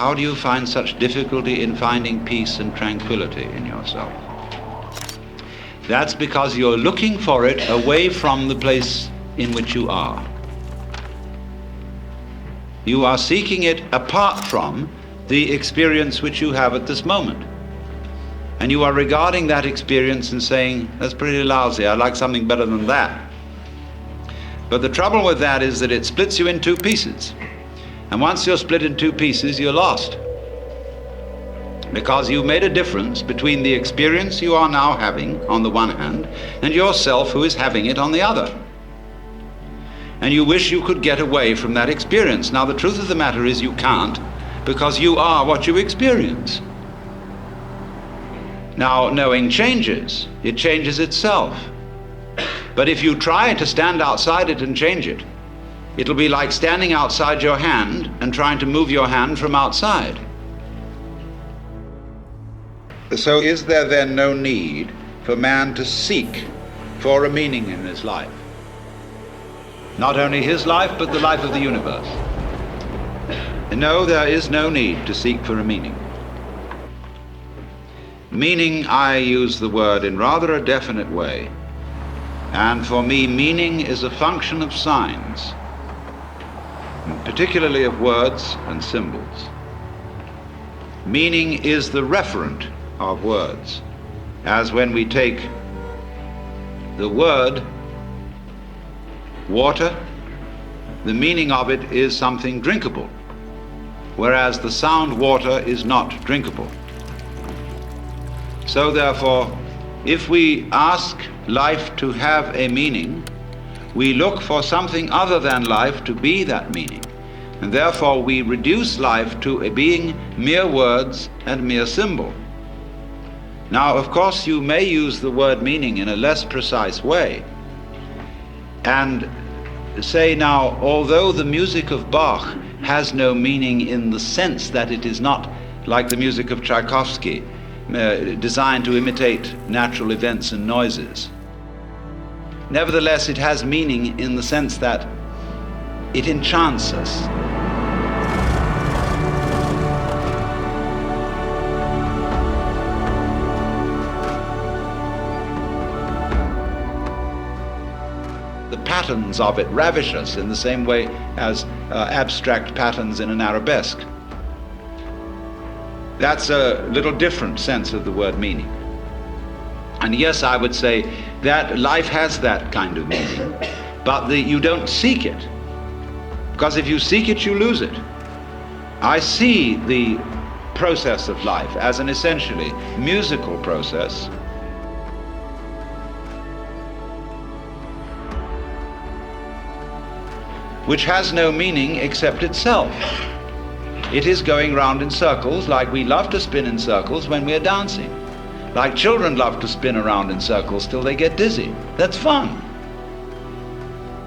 how do you find such difficulty in finding peace and tranquility in yourself? That's because you're looking for it away from the place in which you are. You are seeking it apart from the experience which you have at this moment. And you are regarding that experience and saying, that's pretty lousy, I'd like something better than that. But the trouble with that is that it splits you in two pieces. And once you're split in two pieces, you're lost. Because you've made a difference between the experience you are now having on the one hand and yourself who is having it on the other. And you wish you could get away from that experience. Now the truth of the matter is you can't, because you are what you experience. Now knowing changes, it changes itself. But if you try to stand outside it and change it, it'll be like standing outside your hand and trying to move your hand from outside. So is there then no need for man to seek for a meaning in his life? Not only his life, but the life of the universe. No, there is no need to seek for a meaning. Meaning, I use the word in rather a definite way. And for me, meaning is a function of signs, particularly of words and symbols. Meaning is the referent of words, as when we take the word water, the meaning of it is something drinkable, whereas the sound water is not drinkable. So therefore, if we ask life to have a meaning, we look for something other than life to be that meaning, and therefore we reduce life to a being mere words and mere symbol. Now, of course, you may use the word meaning in a less precise way and say, now, although the music of Bach has no meaning in the sense that it is not like the music of Tchaikovsky, designed to imitate natural events and noises, nevertheless it has meaning in the sense that it enchants us. The patterns of it ravish us in the same way as abstract patterns in an arabesque. That's a little different sense of the word meaning. And yes, I would say that life has that kind of meaning, but you don't seek it, because if you seek it, you lose it. I see the process of life as an essentially musical process, which has no meaning except itself. It is going round in circles, like we love to spin in circles when we are dancing. Like children love to spin around in circles till they get dizzy. That's fun.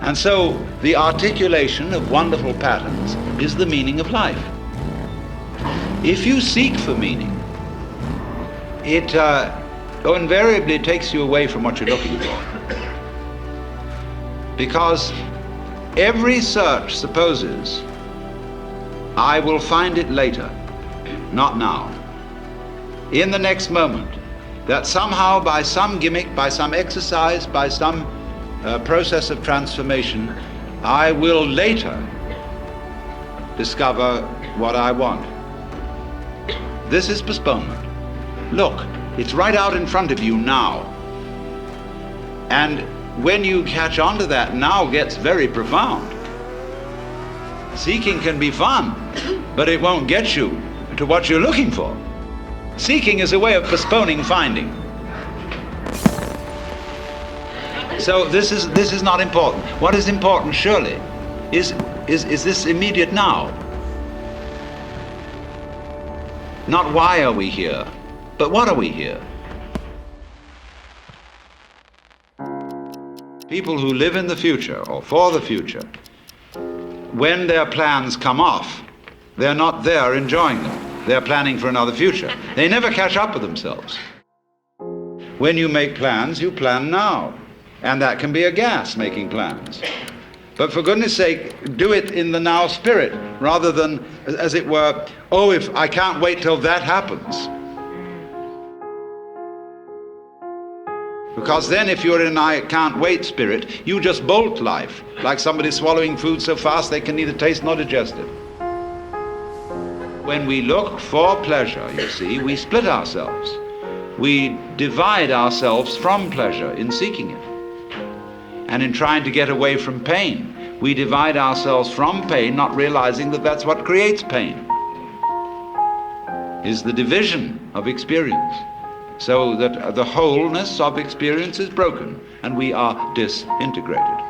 And so the articulation of wonderful patterns is the meaning of life. If you seek for meaning, it invariably takes you away from what you're looking for. Because every search supposes, I will find it later, not now. In the next moment, that somehow by some gimmick, by some exercise, by some process of transformation, I will later discover what I want. This is postponement. Look, it's right out in front of you now. And when you catch on to that, now gets very profound. Seeking can be fun, but it won't get you to what you're looking for. Seeking is a way of postponing finding. So this is not important. What is important, surely, is this immediate now. Not why are we here, but what are we here? People who live in the future or for the future, when their plans come off, they're not there enjoying them. They're planning for another future. They never catch up with themselves. When you make plans, you plan now. And that can be a gas, making plans. But for goodness sake, do it in the now spirit, rather than, as it were, oh, if I can't wait till that happens. Because then if you're in I can't wait spirit, you just bolt life, like somebody swallowing food so fast they can neither taste nor digest it. When we look for pleasure, you see, we split ourselves. We divide ourselves from pleasure in seeking it. And in trying to get away from pain, we divide ourselves from pain, not realizing that that's what creates pain, is the division of experience, so that the wholeness of experience is broken and we are disintegrated.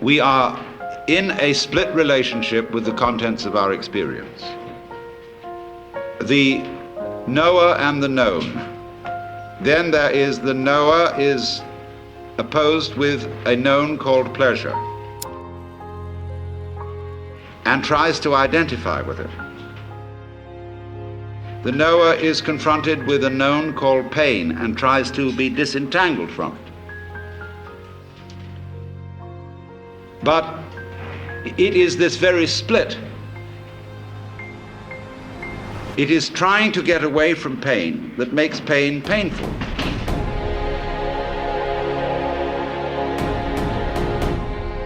We are in a split relationship with the contents of our experience. The knower and the known. Then there is the knower is opposed with a known called pleasure and tries to identify with it. The knower is confronted with a known called pain and tries to be disentangled from it. But it is this very split. It is trying to get away from pain that makes pain painful.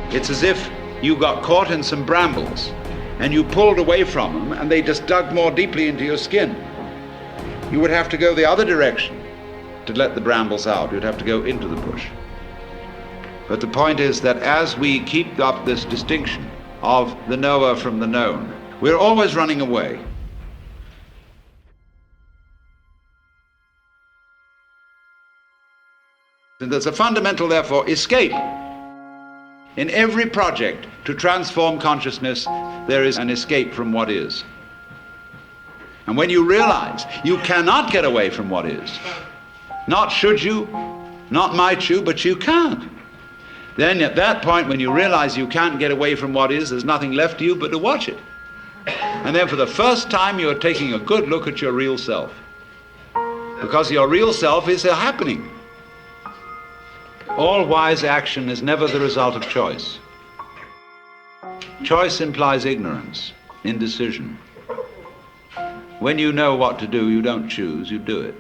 It's as if you got caught in some brambles and you pulled away from them and they just dug more deeply into your skin. You would have to go the other direction to let the brambles out. You'd have to go into the bush. But the point is that as we keep up this distinction of the knower from the known, we're always running away. And there's a fundamental, therefore, escape. In every project to transform consciousness, there is an escape from what is. And when you realize you cannot get away from what is, not should you, not might you, but you can't, then at that point when you realize you can't get away from what is, there's nothing left to you but to watch it. And then for the first time you are taking a good look at your real self. Because your real self is a happening. All wise action is never the result of choice. Choice implies ignorance, indecision. When you know what to do, you don't choose, you do it.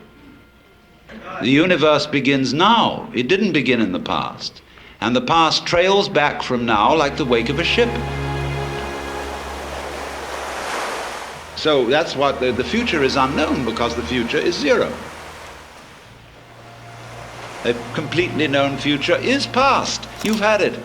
The universe begins now. It didn't begin in the past. And the past trails back from now like the wake of a ship. So that's what the future is unknown, because the future is zero. A completely known future is past. You've had it.